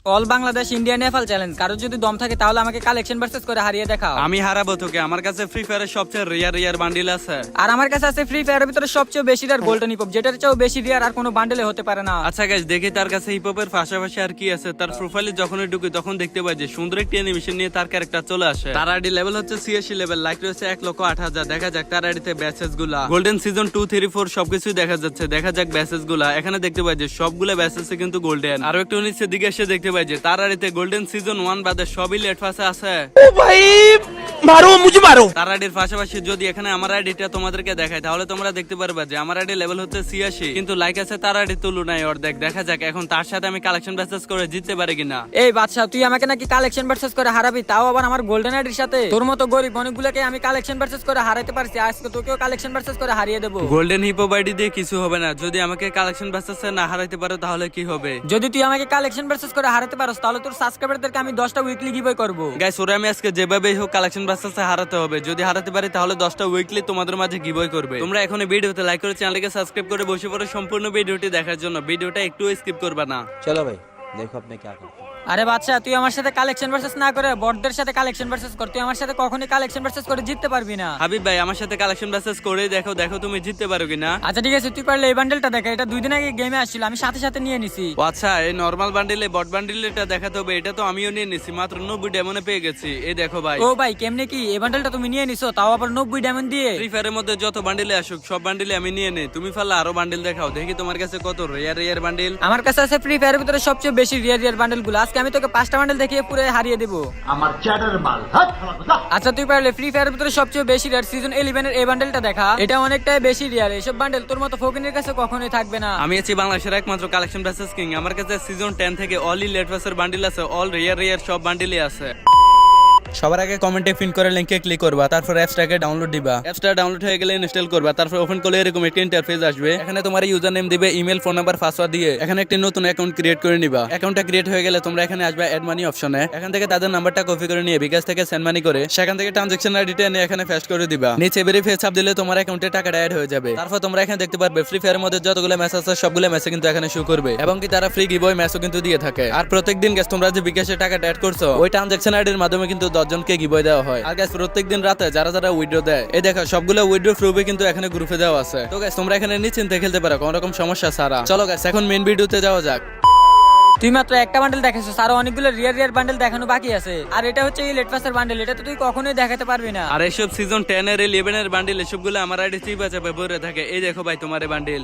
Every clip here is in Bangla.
All Bangladesh India Nepal challenge. কারো যদি দম থাকে তাহলে আমাকে কালেকশন ভার্সেস করে হারিয়ে দেখাও। আমি হারাবো তোকে। আমার কাছে ফ্রি ফায়ারের সবচেয়ে রিয়ার বান্ডিল আছে। আর আমার কাছে আছে ফ্রি ফায়ারের ভিতরে সবচেয়ে বেশি রিয়ার গোল্ডেন হিপ হপ, যেটার চেয়েও বেশি রিয়ার আর কোনো বান্ডেলে হতে পারে না। আচ্ছা গাইস, দেখি তার কাছে হিপ হপের পাশাপাশি আর কি আছে। তার প্রোফাইলে যখনই ঢুকি তখন দেখতে পাই যে সুন্দর একটি অ্যানিমেশন নিয়ে তার ক্যারেক্টার চলে আসে। তার আইডি লেভেল হচ্ছে 86 লেভেল, লাইক রয়েছে 1,08,000। দেখা যাক তার আইডিতে ব্যাচেস গুলা গোল্ডেন সিজন 2, 3, 4 সবকিছুই দেখা যাচ্ছে। দেখা যাক ব্যাচেস গুলা। এখানে দেখতে পাই যে সবগুলো ব্যাচেস কিন্তু গোল্ডেন। আর একটু নিচের দিকে এসে দেখতে পাই যে তার আইডিতে গোল্ডেন সিজন 1 বাদে সবই লেট ফাসে আছে। ও ভাই মারো, মুঝে মারো। তার আইডির পাশাপাশি যদি এখানে আমার আইডিটা তোমাদেরকে দেখাই তাহলে তোমরা দেখতে পারবে যে আমার আইডি লেভেল হচ্ছে 86, কিন্তু লাইক আছে তার আইডি তুলনায় অর্ধেক। দেখা যাক এখন তার সাথে আমি কালেকশন ব্যাচেস করে জিততে পারি কিনা। এই বাদশা, তুই আমাকে নাকি কালেকশন ভার্সেস করে হারাবি, তাও আবার আমার গোল্ডেন আইডির সাথে। তোর মতো গরিব অনেকগুলোকে আমি কালেকশন ভার্সেস করে হারাইতে পারছি, আজকে তোকেও কালেকশন ভার্সেস করে হারিয়ে দেবো। গোল্ডেন হিপো আইডি দিয়ে কিছু হবে না। যদি আমাকে কালেকশন ব্যাচেসে না হারাইতে পারো তাহলে কি হবে? যদি তুই আমাকে কালেকশন ভার্সেস করে হারাতে পারোস তাহলে তোর সাবস্ক্রাইবারদেরকে আমি 10টা উইকলি গিভওয়ে করব। গাইস, ওরা আমি আজকে যেভাবেই হোক কালেকশন ব্যাচেসে হারাতে হবে। যদি হারাতে পারি তাহলে 10টা উইকলি তোমাদের মাঝে গিভওয়ে করবে। তোমরা এখন ভিডিওতে লাইক করে চ্যানেলকে সাবস্ক্রাইব করে বসে পড়ো সম্পূর্ণ ভিডিওটি দেখার জন্য। ভিডিওটা একটু স্কিপ করবে না। চলো ভাই, দেখো আপনি क्या करते हैं। আরে বাচ্চা, তুই আমার সাথে কালেকশন ভার্সেস না করে বটদের সাথে কালেকশন ভার্সেস কর। তুই আমার সাথে কখনোই কালেকশন ভার্সেস করে জিততে পারবি না। হাবিব ভাই, আমার সাথে কালেকশন ব্যাচেস করে দেখো, দেখো তুমি জিততে পারো কিনা। আচ্ছা ঠিক আছে, তুই পারলে এই বান্ডেলটা দেখা। এটা 2 দিন আগে গেমে আসছিল, আমি সাথে সাথে নিয়ে নিছি। ও আচ্ছা, এই নরমাল বান্ডিলে বট বান্ডিলটা দেখাতে হবে। এটা তো আমিও নিয়ে নিছি, মাত্র 90 ডায়মন্ডে পেয়ে গেছি। এই দেখো ভাই। ও ভাই, কেমনে কি এই বান্ডেলটা তুমি নিয়ে নিছো, তাও আবার 90 ডায়মন্ড দিয়ে? ফ্রি ফায়ারের মধ্যে যত বান্ডিলে আসুক সব বান্ডিলে আমি নিয়ে নেই। তুমি ফালা আরো বান্ডিল দেখাও, দেখি তোমার কাছে কত রিয়ার বান্ডিল। আমার কাছে আছে ফ্রি ফায়ারের ভিতরে সবচেয়ে বেশি রিয়ার বান্ডেলগুলো। আজকে আমি তোকে 5টা বান্ডেল দেখিয়ে পুরো হারিয়ে দেব। আমার চ্যাটার মাল হাত খারাপ। আচ্ছা তুই পারলে ফ্রি ফায়ারের ভিতরে সবচেয়ে বেশি রিয়ার সিজন 11 এর এই বান্ডেলটা দেখা। এটা অনেকটাই বেশি রিয়ার। এইসব বান্ডেল তোর মতো ফকিনের কাছে কখনোই থাকবে না। আমি আছি বাংলাদেশের একমাত্র কালেকশন ব্যাচেস কিং। আমার কাছে সিজন 10 থেকে অল লেট ফাসের বান্ডিল আছে, অল রিয়ার সব বান্ডিলই আছে। সবার আগে কমেন্টে পিন করে লিংকে ক্লিক করবা, তারপর অ্যাপসটাকে ডাউনলোড দিবা। অ্যাপসটা ডাউনলোড হয়ে গেলে ইনস্টল করবা, তারপর ওপেন করলে এরকম একটা ইন্টারফেস আসবে। এখানে তোমার ইউজার নেম দিবে, ইমেল, ফোন নাম্বার, পাসওয়ার্ড দিয়ে এখানে একটি নতুন অ্যাকাউন্ট ক্রিয়েট করে নিবা। অ্যাকাউন্টটা ক্রিয়েট হয়ে গেলে তোমরা এখানে আসবে অ্যাড মানি অপশনে। এখান থেকে তাদের নাম্বারটা কপি করে নিয়ে বিকাশ থেকে সেন্ড মানি করে সেখান থেকে ট্রানজাকশন আইডিটা নিয়ে এখানে পেস্ট করে দিবা। নিচে ভেরিফাই চাপ দিলে তোমার অ্যাকাউন্টে টাকাটা অ্যাড হয়ে যাবে। তারপর তোমরা এখানে দেখতে পারবে ফ্রি ফায়ারের মধ্যে যতগুলো ম্যাচ আছে সবগুলো ম্যাচে কিন্তু এখানে শো করবে, এবং কি তারা ফ্রি গিভওয়ে ম্যাচও কিন্তু দিয়ে থাকে। আর প্রত্যেকদিন গ্যাস তোমরা যে বিকাশে টাকাটা অ্যাড করছো ওই ট্রানজাকশন আইডির মাধ্যমে কিন্তু 10 জনকে গিভওয়ে দেওয়া হয়। আর গাইস, প্রত্যেকদিন রাতে যারা যারা উইথড্র দেয়, এই দেখো সবগুলো উইথড্র প্রুফে কিন্তু এখানে গ্রুপে দেওয়া আছে। তো গাইস, তোমরা এখানে নিশ্চিন্তে খেলতে পারো কোনো রকম সমস্যা ছাড়া। চলো গাইস, এখন মেইন ভিডিওতে যাওয়া যাক। তুই মাত্র একটা বান্ডেল দেখাইছিস, আরো অনেকগুলো রিয়ার বান্ডেল দেখানো বাকি আছে। আর এটা হচ্ছে এই লেট পাসের বান্ডেল, এটা তো তুই কখনোই দেখাতে পারবি না। আর এইসব সিজন 10 এর 11 এর বান্ডিল এসবগুলো আমার আইডি চিপা চাপে ভরে থাকে। এই দেখো ভাই তোমার বান্ডিল।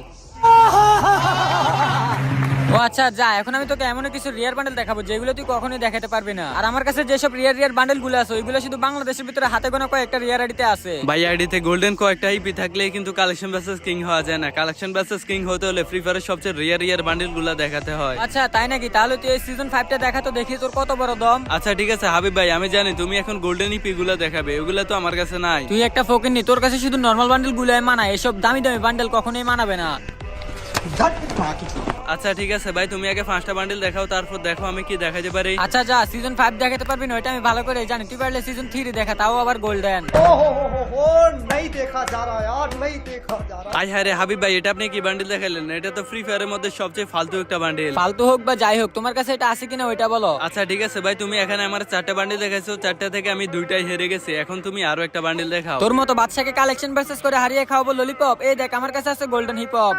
ও আচ্ছা, যা এখন আমি তোকে এমন কিছু রিয়ার বান্ডেল দেখাবো যেগুলো তুই কখনোই দেখাতে পারবি না। আর আমার কাছে যেসব রিয়ার বান্ডেল গুলো আছে ওইগুলো শুধু বাংলাদেশের ভিতরে হাতে গোনা কয়েকটা রিয়ার আইডিতে আছে। ভাই আইডিতে গোল্ডেন কয়েকটা আইপি থাকলে কিন্তু কালেকশন ব্যাচেস কিং হওয়া যায় না। কালেকশন ব্যাচেস কিং হতে হলে ফ্রি ফায়ারের সবচেয়ে রিয়ার বান্ডিল গুলা দেখাতে হয়। আচ্ছা তাই নাকি? তাহলে তুই এই সিজন 5টা দেখা তো, দেখি তোর কত বড় দম। আচ্ছা ঠিক আছে হাবিব ভাই, আমি জানি তুমি এখন গোল্ডেন ইপি গুলা দেখাবে, ওগুলা তো আমার কাছে নাই। তুই একটা ফকিন্নি, তোর কাছে শুধু নরমাল বান্ডেল গুলাই মানায়, এসব দামি দামি বান্ডেল কখনোই মানাবে না। আচ্ছা ঠিক আছে ভাই, তুমি আগে 5টা বান্ডিল দেখাও, তারপর দেখো আমি কি দেখাতে পারি। আচ্ছা যা, সিজন 5 দেখাতে পারবি না এটা আমি ভালো করে জানি। তুই পারলে সিজন 3 দেখা, তাও আবার গোল্ডেন। हो नहीं देखा जा रहा यार, नहीं देखा जा रहा। আই হায় রে হাবিব ভাই, এটা আপনি কি বান্ডিল দেখাইলেন? এটা তো ফ্রি ফায়ারের মধ্যে সবচেয়ে ফালতু একটা বান্ডিল। ফালতু হোক বা যাই হোক, তোমার কাছে এটা আছে কিনা ওইটা বলো। আচ্ছা ঠিক আছে ভাই, তুমি এখানে আমার 4টা বান্ডিল দেখাইছো, 4টা থেকে আমি 2টাই হেরে গেছি। এখন তুমি আরো একটা বান্ডিল দেখাও। তোর মতো বাদশাকে কালেকশন ভার্সেস করে হারিয়ে খাওয়াবো ললিপপ। এই দেখ আমার কাছে আছে গোল্ডেন হিপ হপ।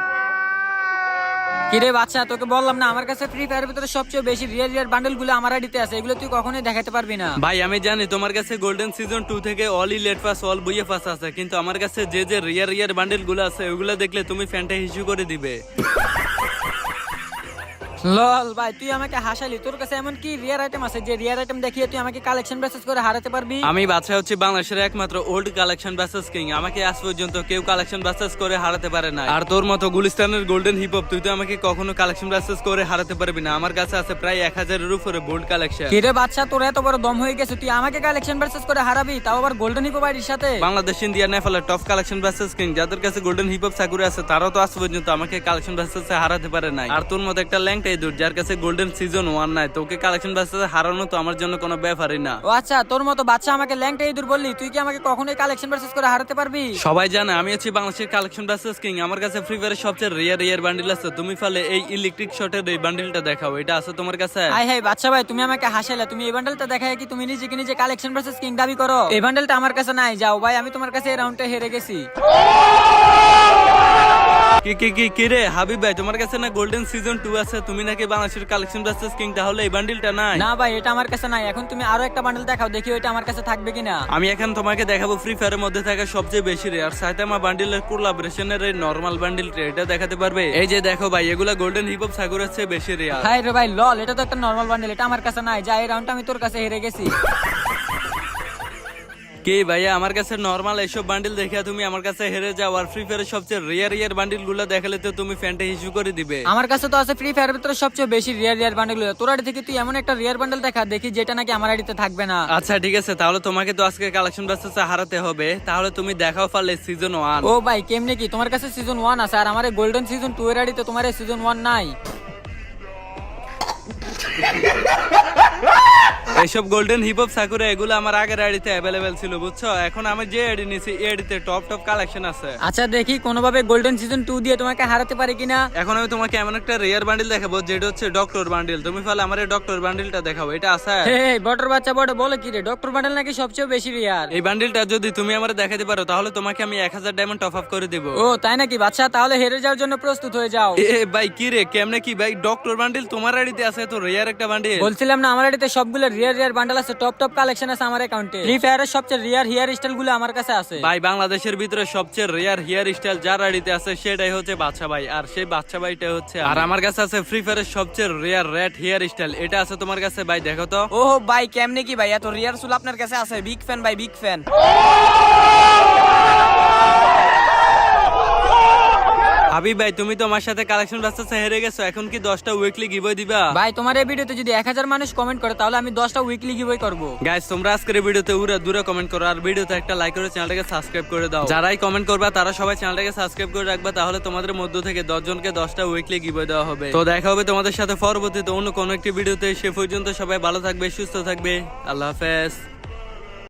কিরে বাদশা, তোকে বললাম না আমার কাছে ফ্রি ফায়ারের ভিতরে সবচেয়ে বেশি রিয়ার বান্ডেল গুলো আমার আইডিতে আছে, এগুলো তুই কখনোই দেখাতে পারবি না। ভাই আমি জানি তোমার কাছে গোল্ডেন সিজন 2 থেকে অল লেট পাস, অল বুইয়ে পাস আছে, কিন্তু আমার কাছে যে যে রিয়ার বান্ডেল গুলো আছে ওগুলো দেখলে তুমি ফ্যানটা ইস্যু করে দিবে। লল ভাই, তুই আমাকে হাসালি। তোর কাছে এমন কি রিয়ার আইটেম আছে যে রিয়ার আইটেম দেখিয়ে তুই আমাকে কালেকশন ব্যাচেস করে হারাতে পারবি? আমি বাদশা হচ্ছে বাংলাদেশের একমাত্র ওল্ড কালেকশন ব্যাচেস কিং। আমাকে আজ পর্যন্ত কেউ কালেকশন ব্যাচেস করে হারাতে পারে না। আর তোর মতো গুলিস্তানের গোল্ডেন হিপ হপ তুই তো আমাকে কখনো কালেকশন ব্যাচেস করে হারাতে পারবি না। আমার কাছে আছে প্রায় 1000 এর উপরে বোল্ড কালেকশন। কিরে বাদশা, তোর এত বড় দম হয়ে গেছে, তুই আমাকে কালেকশন ব্যাচেস করে হারাবি, তাও আবার গোল্ডেন হিপ হপ আইডির সাথে? বাংলাদেশ, ইন্ডিয়া, নেপালের টপ কালেকশন ব্যাচেস কিং যাদের কাছে গোল্ডেন হিপ হপ সাকুরে আছে তারাও তো আজ পর্যন্ত আমাকে কালেকশন ব্যাচেস হারাতে পারে নাই। আর তোর মতো একটা ল্যাংটা ল্যাংটাই দুধ যার কাছে গোল্ডেন সিজন 1 নাই, তোকে কালেকশন ভার্সেসে হারানো তো আমার জন্য কোনো ব্যাপারই না। ও আচ্ছা, তোর মতো বাচ্চা আমাকে ল্যাংটা ইঁদুর বললি, তুই কি আমাকে কখনোই কালেকশন ভার্সেস করে হারাতে পারবি? সবাই জানে আমি হচ্ছি বাংলাদেশের কালেকশন ভার্সেস কিং। আমার কাছে ফ্রি ফায়ারের সবচেয়ে রিয়ার বান্ডিল আছে। তুমি ফালে এই ইলেকট্রিক শটের এই বান্ডিলটা দেখাও, এটা আছে তোমার কাছে? হাই হাই বাচ্চা ভাই, তুমি আমাকে হাসাইলা। তুমি এই বান্ডেলটা দেখায় কি তুমি নিজে কালেকশন ভার্সেস কিং দাবি করো? এই বান্ডেলটা আমার কাছে নাই। যাও ভাই, আমি তোমার কাছে এই রাউন্ডে হেরে গেছি। কি রে হাবিব ভাই, তোমার কাছে না গোল্ডেন সিজন 2 আছে, তুমি নাকি বাংলাদেশের কালেকশন ভার্সেস কিং, তাহলে এই বান্ডিলটা নাই? না ভাই, এটা আমার কাছে নাই। এখন তুমি আরো একটা বান্ডেল দেখাও, দেখি ওইটা আমার কাছে থাকবে কিনা। আমি এখন তোমাকে দেখাবো ফ্রি ফায়ারের মধ্যে থাকা সবচেয়ে বেশি রেয়ার সাইতামা বান্ডিলের কোলাবোরেশনের এই নরমাল বান্ডিলটা, এটা দেখাতে পারবে? এই যে দেখো ভাই, এগুলা গোল্ডেন হিপ হপ সাগরের চেয়ে বেশি রেয়ার। হাই রে ভাই লল, এটা তো একটা নরমাল বান্ডেল, এটা আমার কাছে নাই। যা, এই রাউন্ডটা আমি তোর কাছে হেরে গেছি। কি ভাইয়া, আমার কাছে নরমাল এইসব বান্ডিল দেখে তুমি আমার কাছে হেরে যাও, আর ফ্রি ফায়ারের সবচেয়ে রিয়ার বান্ডিল গুলো দেখালে তো তুমি ফ্যানটা ইস্যু করে দিবে। আমার কাছে তো আছে ফ্রি ফায়ারের ভিতরে সবচেয়ে বেশি রিয়ার বান্ডেল গুলো। তোর আইডি থেকে তুই এমন একটা রিয়ার বান্ডেল দেখা দেখি যেটা নাকি আমার আইডিতে থাকবে না। আচ্ছা ঠিক আছে, তাহলে তোমাকে তো আজকে কালেকশন ভার্সেসে হারাতে হবে। তাহলে তুমি দেখাও পারলে সিজন 1। ও ভাই কেমনে কি, তোমার কাছে সিজন 1 আছে আর আমার গোল্ডেন সিজন 2 এর আইডিতে তোমার সিজন 1 নাই? এইসব গোল্ডেন হিপ হপ সাকুরা এগুলো আমার আগের আইডিতে অ্যাভেলেবেল ছিল, বুঝছো? এখন আমি যে আইডি নিছি এই আইডিতে টপ কালেকশন আছে। আচ্ছা দেখি কোনোভাবে গোল্ডেন সিজন 2 দিয়ে তোমাকে হারাতে পারি কিনা। এখন আমি তোমাকে এমন একটা রিয়ার বান্ডিল দেখাবো যেটা হচ্ছে ডক্টর বান্ডিল। তুমি ফালে আমার এই ডক্টর বান্ডিলটা দেখাও, এটা আছে? হে বটর বাচ্চা বড় বলে কি রে, ডক্টর বান্ডেল নাকি সবচেয়ে বেশি রিয়ার? এই বান্ডিলটা যদি তুমি আমার দেখাতে পারো তাহলে তোমাকে আমি 1000 ডায়মন্ড টপ আপ করে দেব। ও তাই নাকি বাচ্চা, তাহলে হেরে যাওয়ার জন্য প্রস্তুত হয়ে যাও। এ ভাই কি রে, কেমনে কি ভাই, ডক্টর বান্ডিল তোমার আইডিতে আছে তো রিয়ার একটা বান্ডিল? বলছিলাম না আমার আইডিতে সবগুলো রিয়ার বান্ডেল আছে, টপ কালেকশন আছে আমার অ্যাকাউন্টে। ফ্রি ফায়ারের সবচেয়ে রিয়ার হেয়ার স্টাইল গুলো আমার কাছে আছে। ভাই বাংলাদেশের ভিতরে সবচেয়ে রিয়ার হেয়ার স্টাইল যার আইডিতে আছে সেটাই হচ্ছে বাচ্চা ভাই, আর সেই বাচ্চা ভাইটা হচ্ছে। আর আমার কাছে আছে ফ্রি ফায়ারের সবচেয়ে রিয়ার রেড হেয়ার স্টাইল, এটা আছে তোমার কাছে? ভাই দেখো তো। ও ভাই কেমনে কি ভাই, এত রিয়ার চুল আপনার কাছে আছে? বিগ ফ্যান ভাই, বিগ ফ্যান। হাবিব ভাই, তুমি তো আমার সাথে কালেকশন ভার্সেসে হেরে গেছো, এখন কি 10টা উইকলি গিভওয়ে দিবা? ভাই তোমার এই ভিডিওতে যদি 1000 মানুষ কমেন্ট করে তাহলে আমি 10টা উইকলি গিভওয়ে করব। গাইস তোমরা আজকের এই ভিডিওতে উড়া দূরে কমেন্ট করো, আর ভিডিওতে একটা লাইক করে চ্যানেলটাকে সাবস্ক্রাইব করে দাও। যারাই কমেন্ট করবা তারা সবাই চ্যানেলটাকে সাবস্ক্রাইব করে রাখবা, তাহলে তোমাদের মধ্য থেকে 10 জনকে 10টা উইকলি গিভওয়ে দেওয়া হবে। তো দেখা হবে তোমাদের সাথে পরবর্তীতে অন্য কোনো একটি ভিডিওতে। সে পর্যন্ত সবাই ভালো থাকবে, সুস্থ থাকবে। আল্লাহ হাফেজ।